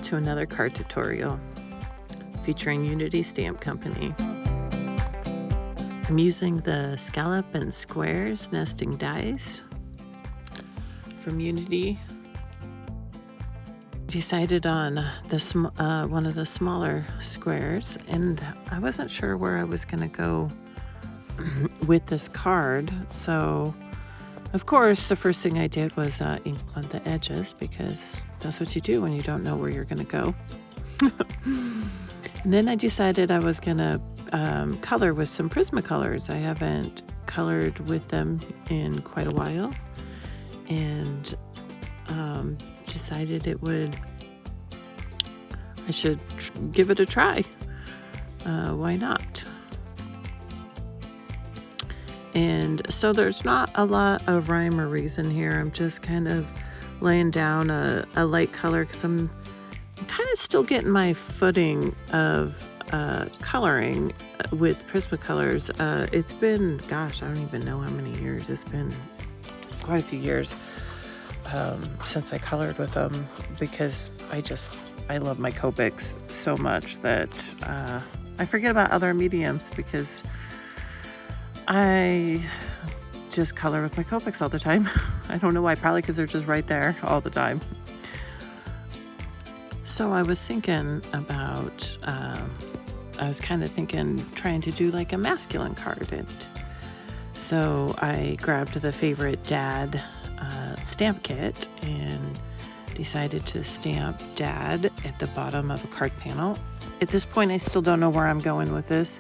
to another card tutorial featuring Unity Stamp Company. I'm using the scallop and squares nesting dies from Unity. Decided on this one of the smaller squares, and I wasn't sure where I was going to go with this card, so of course the first thing I did was ink blend the edges, because that's what you do when you don't know where you're going to go. And then I decided I was going to color with some Prismacolors. I haven't colored with them in quite a while, and decided I should give it a try. Why not? And so there's not a lot of rhyme or reason here. I'm just kind of laying down a light color because I'm kind of still getting my footing of coloring with Prismacolors. It's been, gosh, I don't even know how many years. It's been quite a few years since I colored with them, because I love my Copics so much that I forget about other mediums, because I just color with my Copics all the time. I don't know why, probably because they're just right there all the time. So I was thinking about, trying to do like a masculine card. And so I grabbed the Favorite Dad stamp kit and decided to stamp Dad at the bottom of a card panel. At this point, I still don't know where I'm going with this,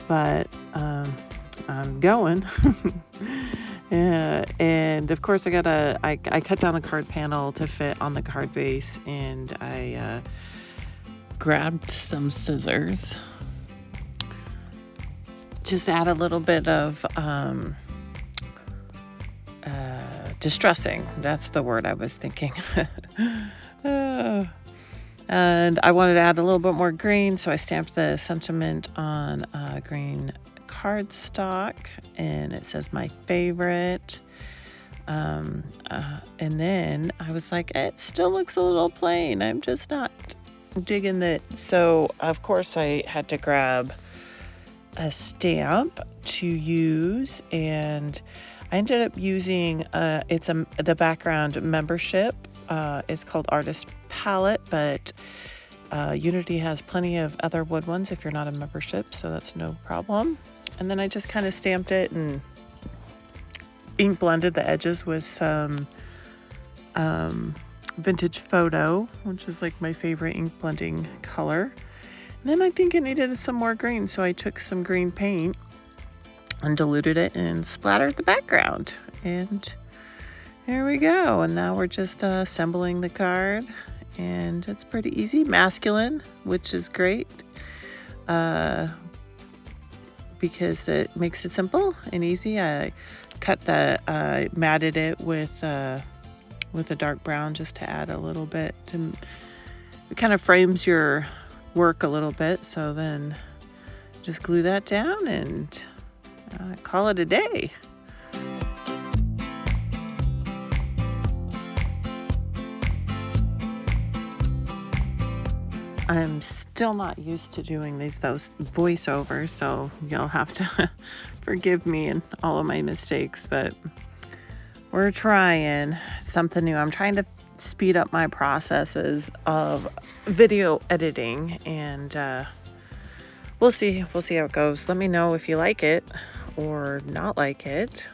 but I'm going. And of course I cut down the card panel to fit on the card base, and I grabbed some scissors. Just add a little bit of distressing. That's the word I was thinking. And I wanted to add a little bit more green, so I stamped the sentiment on green cardstock, and it says my favorite. And then I was like, it still looks a little plain. I'm just not digging it. So of course I had to grab a stamp to use, and I ended up using the background membership. It's called Artist Palette, but Unity has plenty of other wood ones if you're not a membership, so that's no problem. And then I just kind of stamped it and ink blended the edges with some Vintage Photo, which is like my favorite ink blending color. And then I think it needed some more green, so I took some green paint and diluted it and splattered the background. And there we go. And now we're just assembling the card, and it's pretty easy. Masculine, which is great, because it makes it simple and easy. I matted it with a dark brown just to add a little bit. It kind of frames your work a little bit. So then just glue that down and call it a day. I'm still not used to doing these voiceovers, so you'll have to forgive me and all of my mistakes, but we're trying something new. I'm trying to speed up my processes of video editing, and we'll see how it goes. Let me know if you like it or not like it.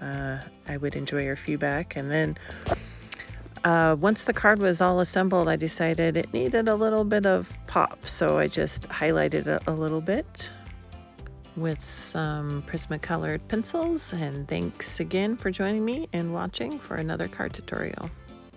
I would enjoy your feedback. And then once the card was all assembled, I decided it needed a little bit of pop, so I just highlighted it a little bit with some Prismacolored pencils. And thanks again for joining me and watching for another card tutorial.